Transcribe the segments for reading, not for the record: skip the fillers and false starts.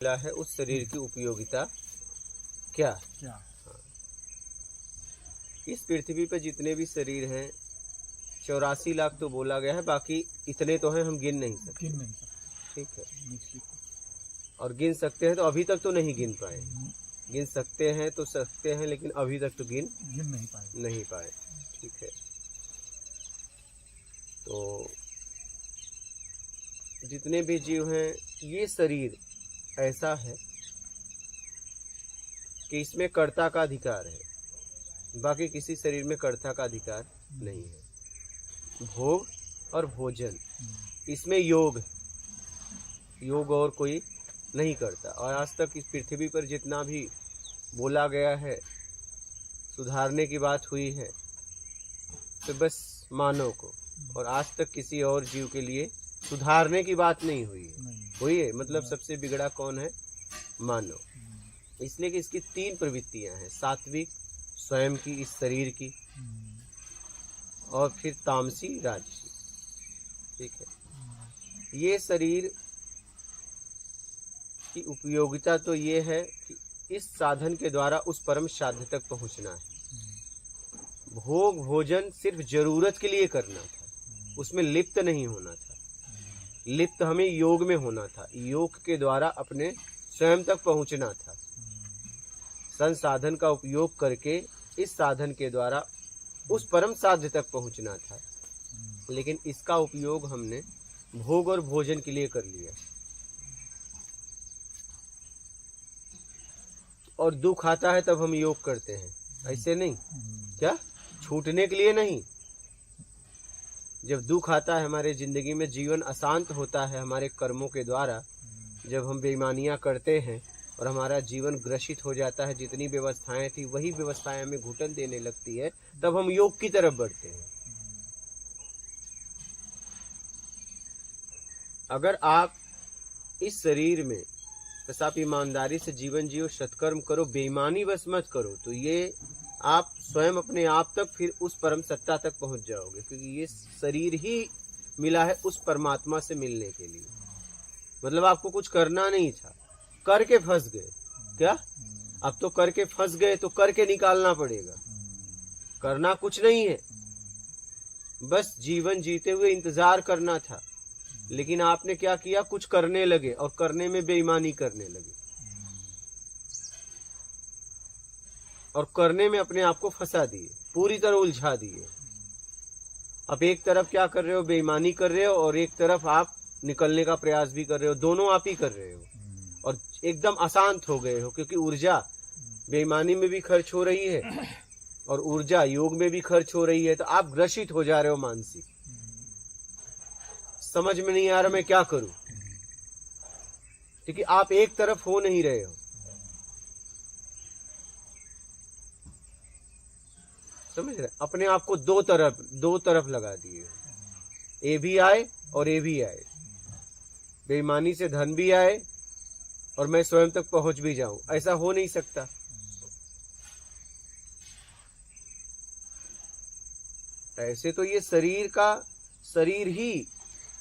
मिला है उस शरीर की उपयोगिता क्या? क्या? इस पृथ्वी पर जितने भी शरीर हैं 84 लाख तो बोला गया है, बाकी इतने तो हैं हम गिन नहीं सकते। गिन नहीं सकते। ठीक है, निश्चित। और गिन सकते हैं तो अभी तक तो नहीं गिन पाए। गिन सकते हैं तो सकते हैं, लेकिन अभी तक तो गिन नहीं पाए। ठीक है, तो जितने भी जीव हैं ये शरीर ऐसा है कि इसमें कर्ता का अधिकार है, बाकी किसी शरीर में कर्ता का अधिकार नहीं है। भोग और भोजन इसमें योग और कोई नहीं करता। और आज तक इस पृथ्वी पर जितना भी बोला गया है, सुधारने की बात हुई है, तो बस मानव को, और आज तक किसी और जीव के लिए सुधारने की बात नहीं हुई है। हुई है मतलब सबसे बिगड़ा कौन है? मानव। इसलिए कि इसकी 3 प्रवृत्तियां हैं, सात्विक स्वयं की, इस शरीर की, और फिर तामसी राजसी। ठीक है, ये शरीर की उपयोगिता तो ये है कि इस साधन के द्वारा उस परम साध्य तक पहुंचना है। भोग भोजन सिर्फ जरूरत के लिए करना था, उसमें लिप्त नहीं होना था। लिप्त हमें योग में होना था, योग के द्वारा अपने स्वयं तक पहुंचना था। संसाधन का उपयोग करके इस साधन के द्वारा उस परम साध्य तक पहुंचना था, लेकिन इसका उपयोग हमने भोग और भोजन के लिए कर लिया। और दुख आता है तब हम योग करते हैं, ऐसे नहीं क्या? छूटने के लिए नहीं। जब दुख आता है हमारे जिंदगी में, जीवन अशांत होता है हमारे कर्मों के द्वारा, जब हम बेईमानियां करते हैं और हमारा जीवन ग्रसित हो जाता है, जितनी व्यवस्थाएं थी वही व्यवस्थाएं हमें घुटन देने लगती है, तब हम योग की तरफ बढ़ते हैं। अगर आप इस शरीर में बस आप ईमानदारी से जीवन जियो, सत्कर्म करो, बेईमानी बस मत करो, तो ये आप स्वयं अपने आप तक फिर उस परम सत्ता तक पहुंच जाओगे। क्योंकि ये शरीर ही मिला है उस परमात्मा से मिलने के लिए। मतलब आपको कुछ करना नहीं था, करके फंस गए क्या? अब तो करके फंस गए तो करके निकालना पड़ेगा। करना कुछ नहीं है, बस जीवन जीते हुए इंतजार करना था, लेकिन आपने क्या किया? कुछ करने लगे और करने में बेईमानी करने लगे, और करने में अपने आप को फंसा दिए, पूरी तरह उलझा दिए। अब एक तरफ क्या कर रहे हो? बेईमानी कर रहे हो, और एक तरफ आप निकलने का प्रयास भी कर रहे हो। दोनों आप ही कर रहे हो, और एकदम अशांत हो गए हो, क्योंकि ऊर्जा बेईमानी में भी खर्च हो रही है और ऊर्जा योग में भी खर्च हो रही है। तो आप ग्रसित हो जा रहे हो मानसिक। समझ में नहीं आ रहा मैं क्या करूं, क्योंकि आप एक तरफ हो नहीं रहे हो। समझ रहे? अपने आप को दो तरफ लगा दिए, ए भी आए और ए भी आए। बेईमानी से धन भी आए और मैं स्वयं तक पहुंच भी जाऊं, ऐसा हो नहीं सकता। ऐसे तो ये शरीर ही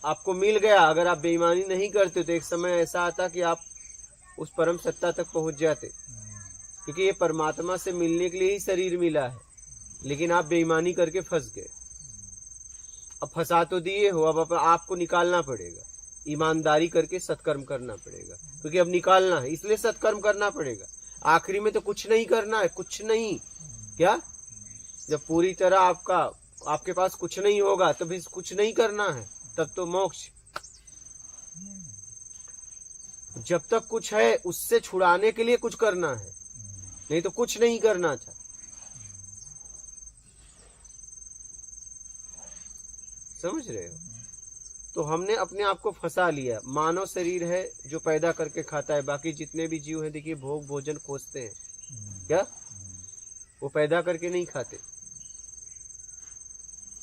आपको मिल गया। अगर आप बेईमानी नहीं करते तो एक समय ऐसा आता कि आप उस परम सत्ता तक पहुंच जाते, क्योंकि ये परमात्मा से मिलने के लिए ही शरीर मिला है, लेकिन आप बेईमानी करके फंस गए। अब फंसा तो दिए हो, अब आपको निकालना पड़ेगा। ईमानदारी करके सत्कर्म करना पड़ेगा, क्योंकि अब निकालना है, इसलिए सत्कर्म करना पड़ेगा। आखिरी में तो कुछ नहीं करना है, कुछ नहीं क्या? जब पूरी तरह आपके पास कुछ नहीं होगा तो भी कुछ नहीं करना है, तब तो मोक्ष। जब तक कुछ है उससे छुड़ाने के लिए कुछ करना है, नहीं तो कुछ नहीं करना था। समझ रहे हो? तो हमने अपने आप को फंसा लिया। मानव शरीर है जो पैदा करके खाता है, बाकी जितने भी जीव हैं देखिए भोग भोजन खोजते हैं क्या? वो पैदा करके नहीं खाते।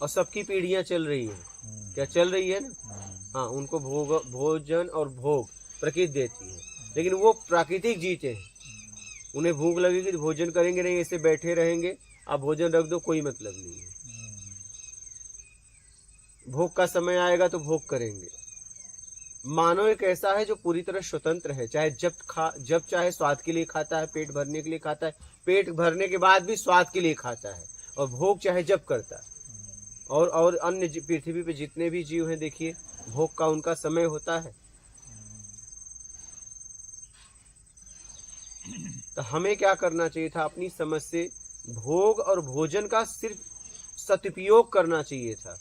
और सबकी पीढ़ियां चल रही हैं क्या? चल रही है ना। हाँ, उनको भोजन और भोग प्रकृति देती है, लेकिन वो प्राकृतिक जीते हैं। उन्हें भूख लगेगी तो भोजन करेंगे नहीं, ऐसे बैठे रहेंगे। आप भोजन रख दो, कोई मतलब नहीं है। भोग का समय आएगा तो भोग करेंगे, मानव एक ऐसा है जो पूरी तरह स्वतंत्र है, चाहे जब चाहे स्वाद के लिए खाता है, पेट भरने के लिए खाता है, पेट भरने के बाद भी स्वाद के लिए खाता है, और भोग चाहे जब करता है। और अन्य पृथ्वी पे जितने भी जीव हैं, देखिए भोग का उनका समय होता है। तो हमें क्या करना चाहिए था, अपनी समझ से भोग और भोजन का सिर्फ सदुपयोग करना चाहिए था,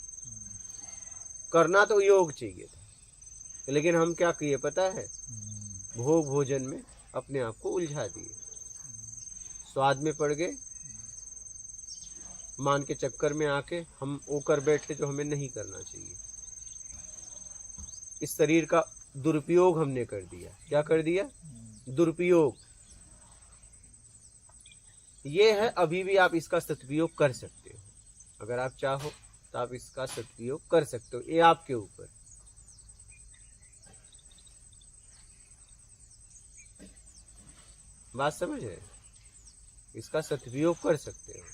करना तो योग चाहिए था। लेकिन हम क्या किए पता है, भोग भोजन में अपने आप को उलझा दिए, स्वाद में पड़ गए, मान के चक्कर में आके हम वो कर बैठे जो हमें नहीं करना चाहिए। इस शरीर का दुरुपयोग हमने कर दिया। क्या कर दिया? दुरुपयोग। ये है, अभी भी आप इसका सदुपयोग कर सकते हो, अगर आप चाहो तो आप इसका सदुपयोग कर सकते हो, ये आपके ऊपर। बात समझ रहे? इसका सदुपयोग कर सकते हो।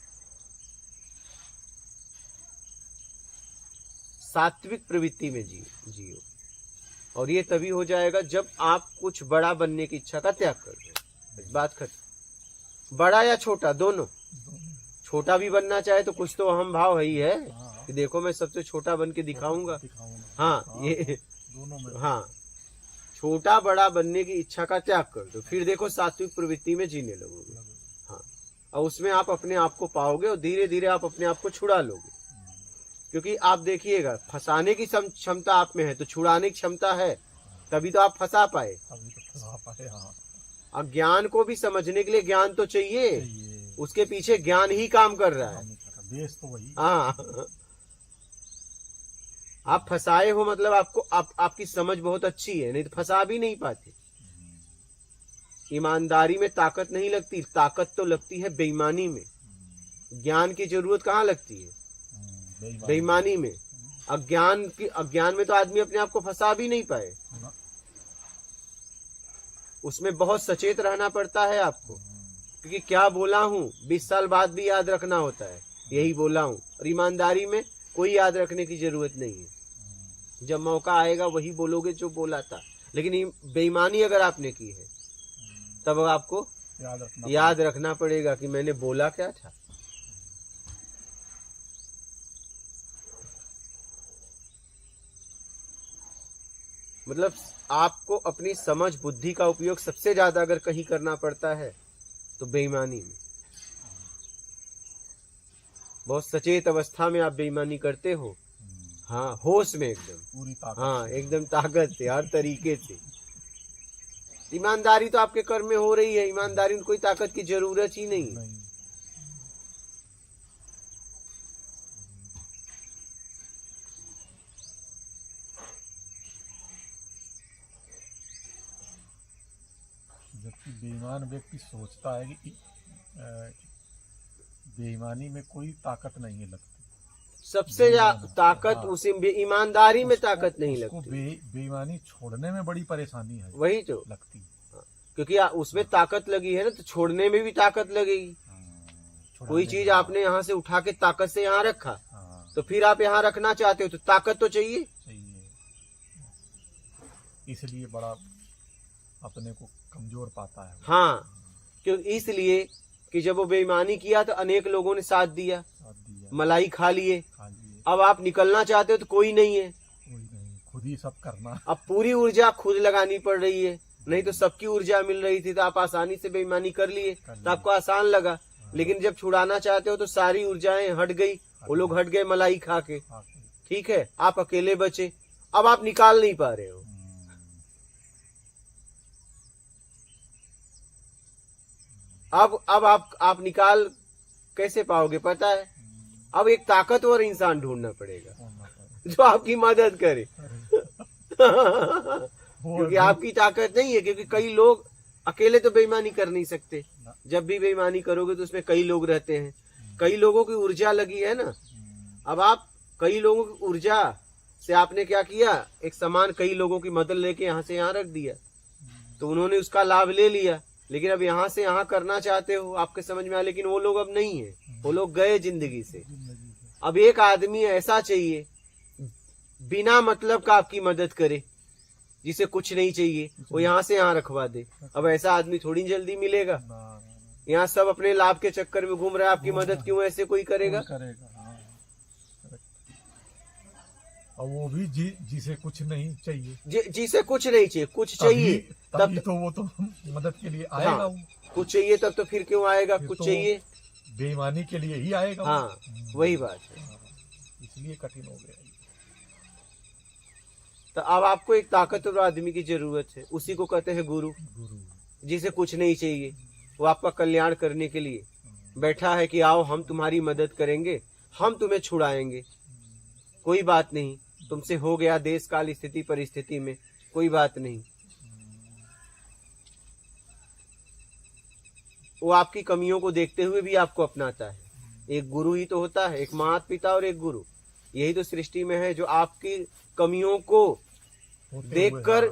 सात्विक प्रवृत्ति में जियो, और ये तभी हो जाएगा जब आप कुछ बड़ा बनने की इच्छा का त्याग कर दो। बात खत्म। बड़ा या छोटा, दोनों। छोटा भी बनना चाहे तो कुछ तो अहम भाव है ही है कि देखो मैं सबसे छोटा बन के दिखाऊंगा। हाँ, ये दोनों में। हाँ, छोटा बड़ा बनने की इच्छा का त्याग कर दो, फिर देखो सात्विक प्रवृत्ति में जीने लगोगे। हाँ, और उसमें आप अपने आप को पाओगे और धीरे धीरे आप अपने आप को छुड़ा लोगे। क्योंकि आप देखिएगा, फंसाने की क्षमता आप में है तो छुड़ाने की क्षमता है, तभी तो आप फंसा पाए। अब ज्ञान को भी समझने के लिए ज्ञान तो चाहिए, उसके पीछे ज्ञान ही काम कर रहा है। बेस तो वही। हाँ, आप फंसाए हो मतलब आपको आपकी समझ बहुत अच्छी है, नहीं तो फंसा भी नहीं पाते। ईमानदारी में ताकत नहीं लगती, ताकत तो लगती है बेईमानी में। ज्ञान की जरूरत कहाँ लगती है? बेईमानी में। अज्ञान में तो आदमी अपने आप को फंसा भी नहीं पाए, उसमें बहुत सचेत रहना पड़ता है आपको, क्योंकि क्या बोला हूँ 20 साल बाद भी याद रखना होता है, यही बोला हूँ। और ईमानदारी में कोई याद रखने की जरूरत नहीं है, जब मौका आएगा वही बोलोगे जो बोला था। लेकिन बेईमानी अगर आपने की है तब आपको याद रखना पड़ेगा कि मैंने बोला क्या था। मतलब आपको अपनी समझ बुद्धि का उपयोग सबसे ज्यादा अगर कहीं करना पड़ता है तो बेईमानी में। बहुत सचेत अवस्था में आप बेईमानी करते हो। हाँ, होश में एकदम पूरी ताकत। हाँ, एकदम ताकत से, हर तरीके से। ईमानदारी तो आपके कर्म में हो रही है, ईमानदारी में कोई ताकत की जरूरत ही नहीं है। जबकि बेईमान व्यक्ति सोचता है कि बेईमानी में कोई ताकत नहीं लगती। सबसे ज्यादा ताकत उसी ईमानदारी में ताकत नहीं लगती। बेईमानी छोड़ने में बड़ी परेशानी है, वही तो लगती। क्योंकि उसमें ताकत लगी है ना, तो छोड़ने में भी ताकत लगेगी। कोई चीज आपने यहाँ से उठा के ताकत से यहाँ रखा, तो फिर आप यहाँ रखना चाहते हो तो ताकत तो चाहिए। इसलिए बड़ा अपने को कमजोर पाता है। हाँ, क्यों? इसलिए कि जब वो बेईमानी किया तो अनेक लोगों ने साथ दिया, मलाई खा लिए। अब आप निकलना चाहते हो तो कोई नहीं है, खुद ही सब करना। अब पूरी ऊर्जा खुद लगानी पड़ रही है, नहीं तो सबकी ऊर्जा मिल रही थी तो आप आसानी से बेईमानी कर लिए, तो आपको आसान लगा। लेकिन जब छुड़ाना चाहते हो तो सारी ऊर्जाएं हट गई, वो लोग हट गए मलाई खा के, ठीक है, आप अकेले बचे। अब आप निकाल नहीं पा रहे हो। अब आप निकाल कैसे पाओगे पता है? अब एक ताकतवर इंसान ढूंढना पड़ेगा जो आपकी मदद करे। क्योंकि आपकी ताकत नहीं है, क्योंकि कई लोग अकेले तो बेईमानी कर नहीं सकते। जब भी बेईमानी करोगे तो उसमें कई लोग रहते हैं, कई लोगों की ऊर्जा लगी है ना। अब आप कई लोगों की ऊर्जा से आपने क्या किया, एक समान कई लोगों की मदद लेके यहाँ से यहाँ रख दिया, तो उन्होंने उसका लाभ ले लिया। लेकिन अब यहाँ से यहाँ करना चाहते हो, आपके समझ में आया, लेकिन वो लोग अब नहीं है, वो लोग गए जिंदगी से। अब एक आदमी ऐसा चाहिए बिना मतलब का आपकी मदद करे, जिसे कुछ नहीं चाहिए वो यहाँ से यहाँ रखवा दे। अब ऐसा आदमी थोड़ी जल्दी मिलेगा। ना, ना, यहाँ सब अपने लाभ के चक्कर में घूम रहा है, आपकी मदद क्यों ऐसे कोई करेगा? हाँ। और वो भी जिसे कुछ नहीं चाहिए, जिसे कुछ नहीं चाहिए, कुछ चाहिए तभी तो वो तो मदद के लिए आएगा। हाँ, कुछ चाहिए तब तो फिर क्यों आएगा? फिर कुछ तो चाहिए बेईमानी के लिए ही आएगा। हाँ, वही बात है। इसलिए कठिन हो गया। तो अब आपको एक ताकतवर आदमी की जरूरत है, उसी को कहते हैं गुरु। जिसे कुछ नहीं चाहिए, वो आपका कल्याण करने के लिए बैठा है कि आओ हम तुम्हारी मदद करेंगे, हम तुम्हें छुड़ाएंगे, कोई बात नहीं, तुमसे हो गया देश काल स्थिति परिस्थिति में, कोई बात नहीं। वो आपकी कमियों को देखते हुए भी आपको अपनाता है। एक गुरु ही तो होता है, एक माता पिता और एक गुरु। यही तो सृष्टि में है जो आपकी कमियों को देखकर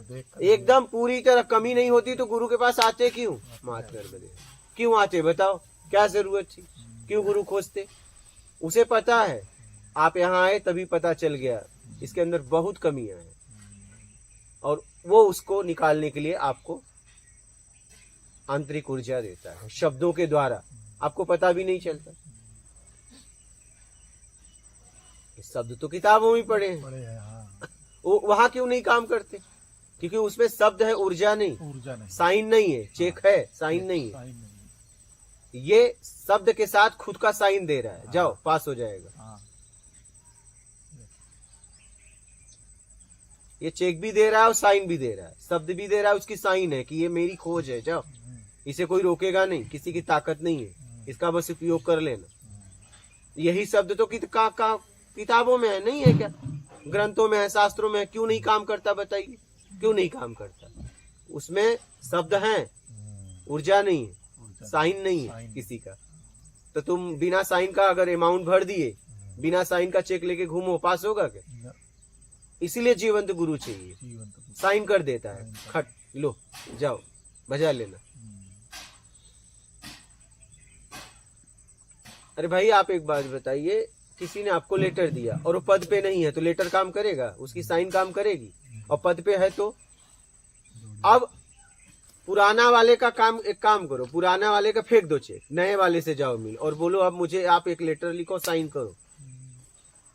एकदम पूरी तरह कमी नहीं होती तो गुरु के पास आते क्यों? मात कर बदे क्यों आते बताओ? क्या जरूरत थी? क्यों गुरु खोजते? उसे पता है आप यहाँ आए तभी पता चल गया इसके अंदर बहुत कमियां हैं, और वो उसको निकालने के लिए आपको आंतरिक ऊर्जा देता है शब्दों के द्वारा। आपको पता भी नहीं चलता। शब्द तो किताबों में पढ़े हैं, वो वहां क्यों नहीं काम करते? क्योंकि उसमें शब्द है, ऊर्जा नहीं, साइन नहीं है, चेक है, साइन नहीं है। ये शब्द के साथ खुद का साइन दे रहा है, जाओ पास हो जाएगा। ये चेक भी दे रहा है और साइन भी दे रहा है, शब्द भी दे रहा है, उसकी साइन है कि ये मेरी खोज है, जाओ, इसे कोई रोकेगा नहीं, किसी की ताकत नहीं है, इसका बस उपयोग कर लेना। यही शब्द तो किताबों में है, नहीं है क्या? ग्रंथों में है, शास्त्रों में है, क्यों नहीं काम करता बताइए? क्यों नहीं काम करता? उसमें शब्द हैं, ऊर्जा नहीं है, साइन नहीं है किसी का। तो तुम बिना साइन का अगर अमाउंट भर दिए, बिना साइन का चेक लेके घूमो, पास होगा क्या? इसीलिए जीवंत गुरु चाहिए, साइन कर देता है, खट लो जाओ बजा लेना। अरे भाई आप एक बात बताइए, किसी ने आपको लेटर दिया और वो पद पे नहीं है तो लेटर काम करेगा? उसकी साइन काम करेगी? और पद पे है तो? अब पुराना वाले का काम, एक काम करो, पुराना वाले का फेंक दो चेक, नए वाले से जाओ मिल और बोलो अब मुझे आप एक लेटर लिखो, साइन करो।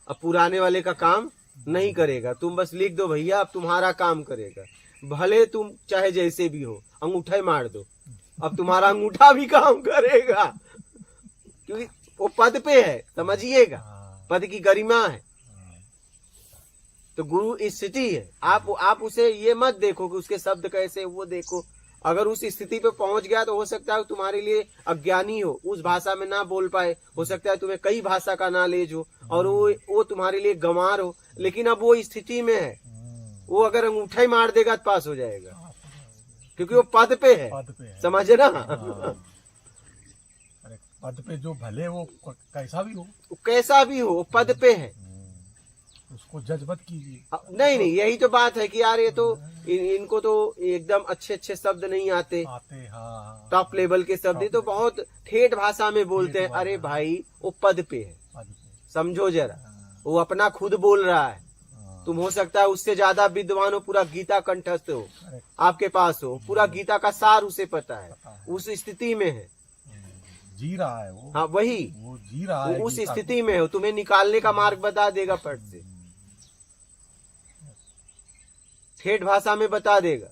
अब पुराने वाले का काम नहीं करेगा, तुम बस लिख दो भैया, अब तुम्हारा काम करेगा। भले तुम चाहे जैसे भी हो, अंगूठा ही मार दो, अब तुम्हारा अंगूठा भी काम करेगा, क्योंकि वो पद पे है, समझिएगा, पद की गरिमा है। तो गुरु स्थिति है, आप उसे ये मत देखो कि उसके शब्द कैसे, वो देखो। अगर उस स्थिति पे पहुंच गया तो हो सकता है तुम्हारे लिए अज्ञानी हो, उस भाषा में ना बोल पाए, हो सकता है तुम्हें कई भाषा का नॉलेज हो और वो तुम्हारे लिए गंवार हो, लेकिन अब वो स्थिति में है, वो अगर अंगूठा ही मार देगा तो पास हो जाएगा, क्योंकि वो पद पे है, समझे ना? पद पे जो भले वो कैसा भी हो, वो पद पे है, उसको जज मत कीजिए। नहीं, यही तो बात है कि यार ये तो इनको तो एकदम अच्छे शब्द नहीं आते, हाँ, टॉप लेवल के शब्द तो बहुत ठेठ भाषा में बोलते हैं। अरे भाई वो पद पे है, समझो जरा, वो अपना खुद बोल रहा है, तुम हो सकता है उससे ज्यादा विद्वान हो, पूरा गीता कंठस्थ हो, आपके पास हो, पूरा गीता का सार उसे पता है, उस स्थिति में है, जी रहा है वो। हाँ वही, वो जी रहा है, उस स्थिति में हो, तुम्हें निकालने का मार्ग बता देगा, फट से ठेठ भाषा में बता देगा।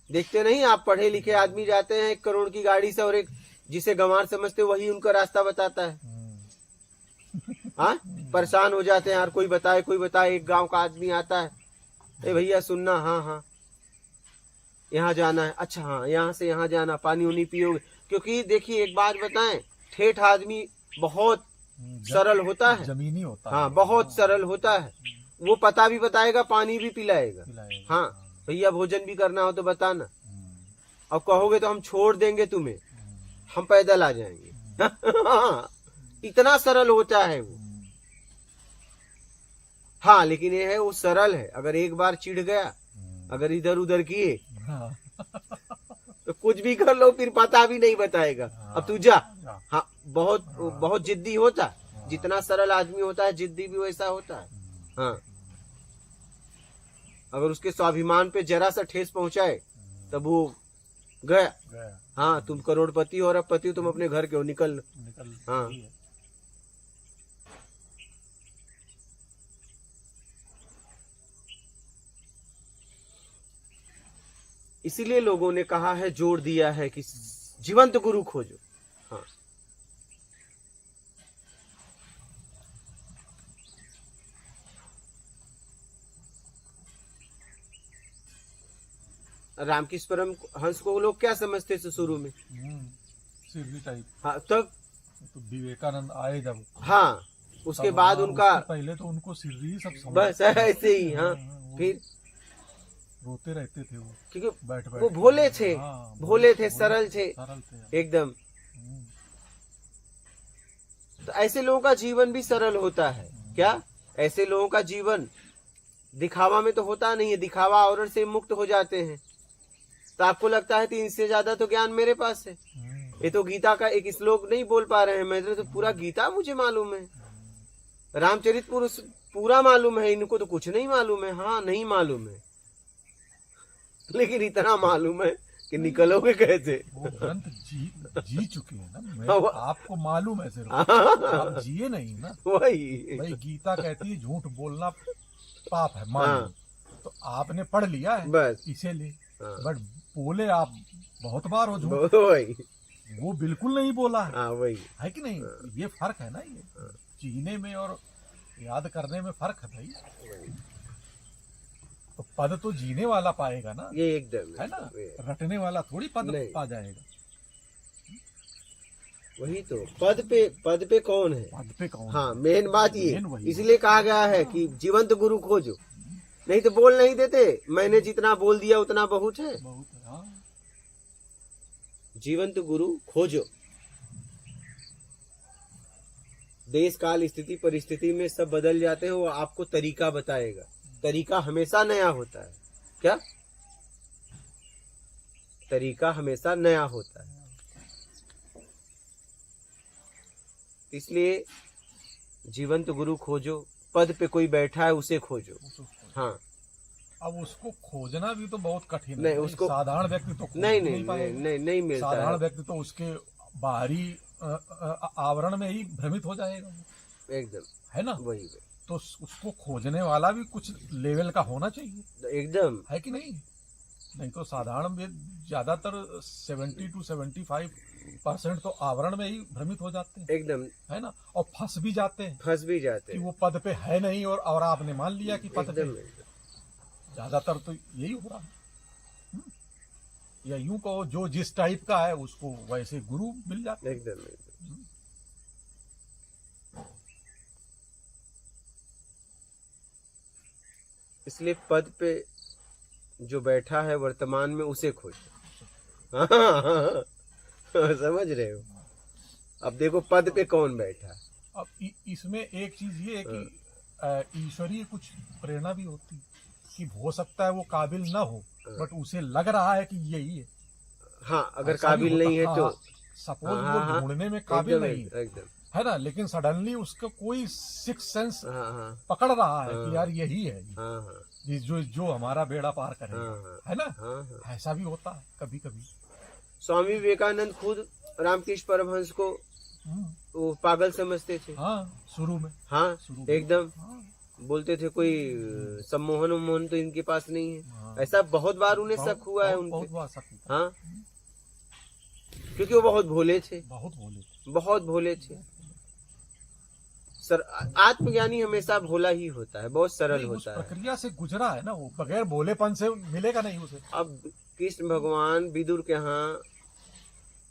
देखते नहीं आप, पढ़े लिखे आदमी जाते हैं 1 करोड़ की गाड़ी से और एक जिसे गंवार समझते वही उनका रास्ता बताता है। हाँ, परेशान हो जाते हैं यार, कोई बताए। एक गांव का आदमी आता है, ए भैया सुनना, हाँ यहाँ जाना है, अच्छा हाँ यहाँ से यहाँ जाना, पानी उनी पियोगे? क्योंकि देखिए एक बात बताएं, ठेठ आदमी बहुत सरल होता है, जमीनी होता है, हाँ बहुत सरल होता है, वो पता भी बताएगा, पानी भी पिलाएगा। हाँ भैया भोजन भी करना हो तो बताना, अब कहोगे तो हम छोड़ देंगे तुम्हें, हम पैदल आ जाएंगे। इतना सरल होता है वो। हाँ लेकिन ये है वो सरल है, अगर एक बार चिढ़ गया, अगर इधर उधर किए तो कुछ भी कर लो, फिर पता भी नहीं बताएगा। अब तू जा, हाँ बहुत बहुत जिद्दी होता है। जितना सरल आदमी होता है जिद्दी भी वैसा होता है। हाँ, अगर उसके स्वाभिमान पे जरा सा ठेस पहुंचाए तब वो गया। हाँ, तुम करोड़पति हो और अब पति हो, तुम अपने घर के हो, निकल। हाँ, इसीलिए लोगों ने कहा है, जोर दिया है कि जीवंत गुरु खोजो। हाँ, रामकृष्ण परमहंस को लोग क्या समझते थे शुरू में? सिरडी टाइप। हाँ, तब तो विवेकानंद आए जब, हाँ, उसके बाद उनका पहले तो उनको सिरडी ही सब बस ऐसे ही। हाँ, फिर रोते रहते थे वो, क्योंकि बैठ बैठ वो भोले थे। हाँ, भोले थे, सरल थे एकदम। हम्म, तो ऐसे लोगों का जीवन भी सरल होता है क्या? ऐसे लोगों का जीवन दिखावा में तो होता नहीं है। दिखावा आवरण से मुक्त हो जाते हैं। तो आपको लगता है कि इनसे ज्यादा तो ज्ञान मेरे पास है। ये तो गीता का एक श्लोक नहीं बोल पा रहे हैं, मैं तो पूरा गीता मुझे मालूम है, रामचरितपुरुष पूरा मालूम है, इनको तो कुछ नहीं मालूम है। हाँ, नहीं मालूम है, लेकिन इतना मालूम है कि निकलोगे कैसे? वो ग्रंथ जी चुके हैं ना। हाँ, आपको मालूम है सिर्फ, आप जिए नहीं ना। वही भाई गीता कहती है झूठ बोलना पाप है, मान लो। तो आपने पढ़ लिया है बस, इसीलिए। हाँ, बट बोले आप बहुत बार हो झूठ, वही। वो बिल्कुल नहीं बोला है, हाँ, वही है कि नहीं? ये फर्क है ना, ये जीने में और याद करने में फर्क है भाई। तो पद तो जीने वाला पाएगा ना, ये एकदम है ना, रटने वाला थोड़ी पद नहीं पा जाएगा। वही तो, पद पे कौन है? पद पे कौन? हाँ, मेन बात ये, मेन वही। इसलिए कहा गया है कि जीवंत गुरु खोजो। नहीं तो बोल नहीं देते, मैंने जितना बोल दिया उतना बहुत है। बहुत है, हाँ। जीवंत गुरु खोजो। देश काल स्थिति परिस्थिति में सब बदल जाते हैं, वो आपको तरीका बताएगा। तरीका हमेशा नया होता है क्या? तरीका हमेशा नया होता है। इसलिए जीवंत गुरु खोजो। पद पे कोई बैठा है उसे खोजो। हाँ, अब उसको खोजना भी तो बहुत कठिन नहीं, है। उसको साधारण व्यक्ति तो खोज नहीं पाएगा। नहीं मिलता साधारण है व्यक्ति तो उसके बाहरी आवरण में ही भ्रमित हो जाएगा, एकदम, है ना? वही तो उसको खोजने वाला भी कुछ लेवल का होना चाहिए, एकदम, है कि नहीं? नहीं तो साधारण में ज्यादातर 70 to 75% तो आवरण में ही भ्रमित हो जाते हैं, एकदम, है ना? और फंस भी जाते हैं फंस भी जाते कि हैं। वो पद पे है नहीं, और आपने मान लिया कि पद पे एकदम, है। ज्यादातर तो यही हो रहा है। या यूं कहो, जो जिस टाइप का है उसको वैसे गुरु मिल जाते हैं। एकदम। इसलिए पद पे जो बैठा है वर्तमान में उसे खोजो। हाँ, समझ रहे हो? अब देखो पद पे कौन बैठा है। अब इसमें एक चीज ये है कि ईश्वरीय कुछ प्रेरणा भी होती है कि हो सकता है वो काबिल ना हो, बट उसे लग रहा है कि यही है। हाँ, अगर काबिल नहीं है तो सपोज वो ढूंढने में काबिल नहीं है, एकदम, है ना, लेकिन सडनली उसका कोई सिक्स सेंस हाँ, पकड़ रहा है कि यार यही है, हाँ, जो हमारा बेड़ा पार करे, हाँ, है ना? हाँ। ऐसा भी होता है कभी कभी। स्वामी विवेकानंद खुद रामकृष्ण परमहंस को वो पागल समझते थे। हाँ, शुरू में। हाँ, शुरू में। एकदम, हाँ, बोलते थे कोई सम्मोहन उम्मोहन तो इनके पास नहीं है। हाँ। ऐसा बहुत बार उन्हें शक हुआ है बहुत उनके। बार शक हुआ। हाँ, क्योंकि वो बहुत भोले थे, बहुत भोले थे। बहुत भोले थे। सर, आत्मज्ञानी हमेशा भोला ही होता है, बहुत सरल नहीं, उस होता है। प्रक्रिया से गुजरा है ना वो, बगैर भोलेपन से मिलेगा नहीं उसे। अब कृष्ण भगवान विदुर के यहाँ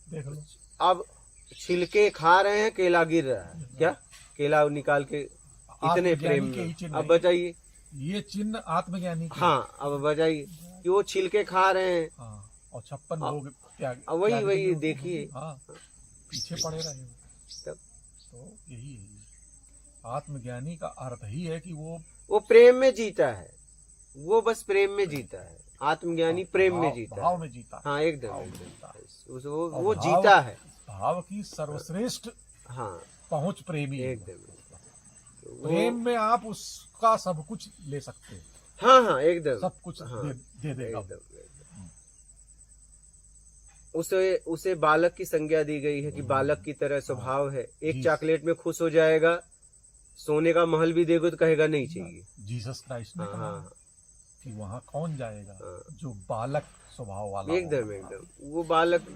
देख लो, अब छिलके खा रहे हैं, केला गिर रहा है क्या? केला निकाल के इतने आत्मज्ञानी प्रेम के ही में। चिन्ह अब बताइए। ये चिन्ह आत्मज्ञानी के। हाँ, अब बताइए कि वो छिलके खा रहे हैं। हाँ, और 56 लोग त्याग, अब वही त्याग वही दिए देखिए। हाँ, पीछे पड़े रहे वो। तब तो यही है, आत्मज्ञानी का अर्थ ही है कि वो प्रेम में जीता है, वो बस प्रेम में जीता है। आत्मज्ञानी प्रेम में जीता भाव है। में जीता है। हाँ, एकदम, भाव में एकदम। जीता है। वो और जीता है। भाव की सर्वश्रेष्ठ हाँ पहुंच प्रेमी है। एकदम। तो प्रेम में आप उसका सब कुछ ले सकते हैं, हाँ हाँ एकदम सब कुछ हाँ, दे देगा। एकदम। उसे उसे बालक की संज्ञा दी गई है कि बालक की तरह स्वभाव है। एक चॉकलेट में खुश हो जाएगा, सोने का महल भी देगो तो कहेगा नहीं चाहिए। जीसस क्राइस्ट ने हाँ, कहा हाँ, कि वहाँ कौन जाएगा हाँ। जो बालक स्वभाव वाला एकदम होगा। एकदम वो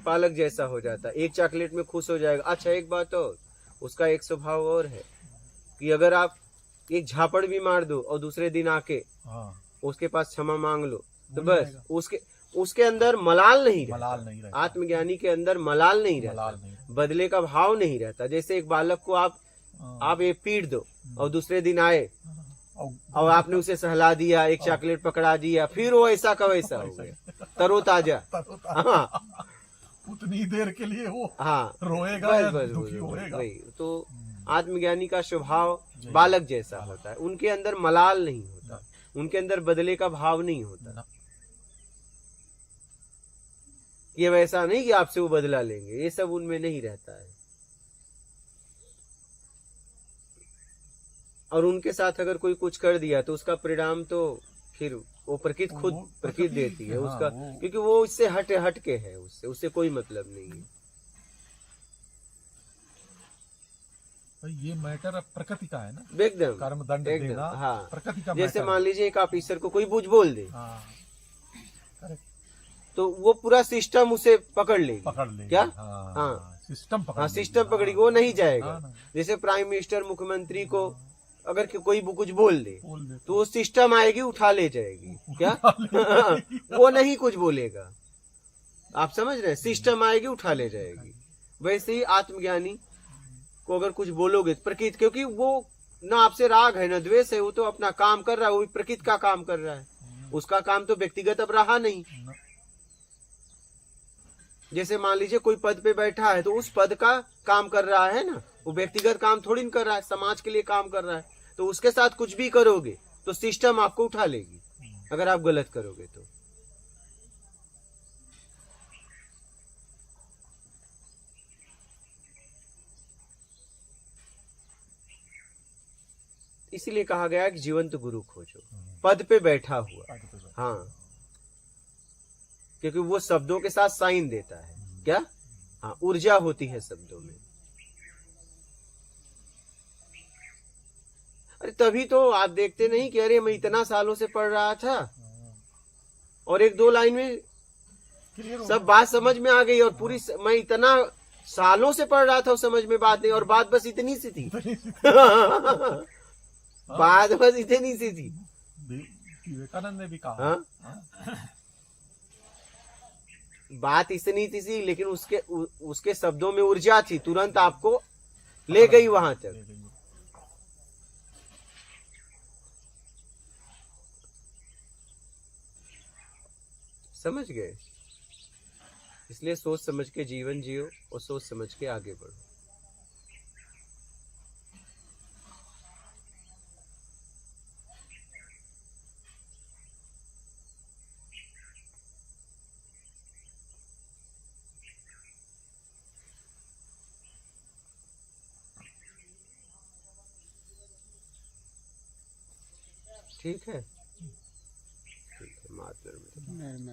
बालक जैसा हो जाता है। एक चॉकलेट में खुश हो जाएगा। अच्छा एक बात और, उसका एक स्वभाव और है कि अगर आप एक झापड़ भी मार दो और दूसरे दिन आके हाँ, उसके पास क्षमा मांग लो तो भूल बस जाएगा। उसके अंदर मलाल नहीं मलाल रहता। नहीं रहता। आत्मज्ञानी के अंदर मलाल नहीं मलाल रहता, नहीं रहता। बदले का भाव नहीं रहता। जैसे एक बालक को आप ये पीट दो और दूसरे दिन आए और आपने उसे सहला दिया, एक चॉकलेट पकड़ा दिया, फिर वो ऐसा का वैसा हो गया, तरोताजा। हाँ उतनी देर के लिए वो हाँ रोएगा बस या बस दुखी बस होएगा। वही तो आत्मज्ञानी का स्वभाव बालक जैसा होता है। उनके अंदर मलाल नहीं होता, उनके अंदर बदले का भाव नहीं होता। ये वैसा नहीं कि आपसे वो बदला लेंगे, ये सब उनमें नहीं रहता है। और उनके साथ अगर कोई कुछ कर दिया तो उसका परिणाम तो फिर वो प्रकृति खुद प्रकृति देती है उसका, क्योंकि वो इससे हट के है, उससे कोई मतलब नहीं है। भाई ये मैटर अब प्रकृति का है ना, एकदम कर्म दंड देना हाँ। प्रकृति का जैसे मैटर मान लीजिए एक ऑफिसर को कोई बुझ बोल दे, हाँ, तो वो पूरा सिस्टम उसे पकड़ लेगी। पकड़ लेगी। क्या? हाँ, हाँ। सिस्टम पकड़ हाँ लेगी। सिस्टम पकड़ी, वो नहीं जाएगा। हाँ, जैसे प्राइम मिनिस्टर मुख्यमंत्री को अगर कोई कुछ बोल दे बोल दे तो वो सिस्टम आएगी उठा ले जाएगी। क्या? वो नहीं कुछ बोलेगा। आप समझ रहे हैं, सिस्टम आएगी उठा ले जाएगी। वैसे ही आत्मज्ञानी को अगर कुछ बोलोगे प्रकृति, क्योंकि वो ना आपसे राग है ना द्वेष है, वो तो अपना काम कर रहा है, वो प्रकृति का काम कर रहा है। उसका काम तो व्यक्तिगत अब रहा नहीं। जैसे मान लीजिए कोई पद पे बैठा है तो उस पद का काम कर रहा है ना, वो व्यक्तिगत काम थोड़ी न कर रहा है, समाज के लिए काम कर रहा है। तो उसके साथ कुछ भी करोगे तो सिस्टम आपको उठा लेगी अगर आप गलत करोगे तो। इसीलिए कहा गया है कि जीवंत गुरु खोजो, पद पे बैठा हुआ। हाँ, क्योंकि वो शब्दों के साथ साइन देता है। क्या? हाँ, ऊर्जा होती है शब्दों में। अरे तभी तो आप देखते नहीं कि अरे मैं इतना सालों से पढ़ रहा था और एक दो लाइन में सब बात समझ में आ गई, और पूरी मैं इतना सालों से पढ़ रहा था समझ में बात नहीं, और बात बस इतनी सी थी। बात बस इतनी सी थी। विवेकानंद ने भी कहा। हाँ? बात इतनी थी लेकिन उसके शब्दों में ऊर्जा थी, तुरंत आपको ले गई वहां तक। समझ गए? इसलिए सोच समझ के जीवन जियो और सोच समझ के आगे बढ़ो। ठीक है, ठीक है। मातृ में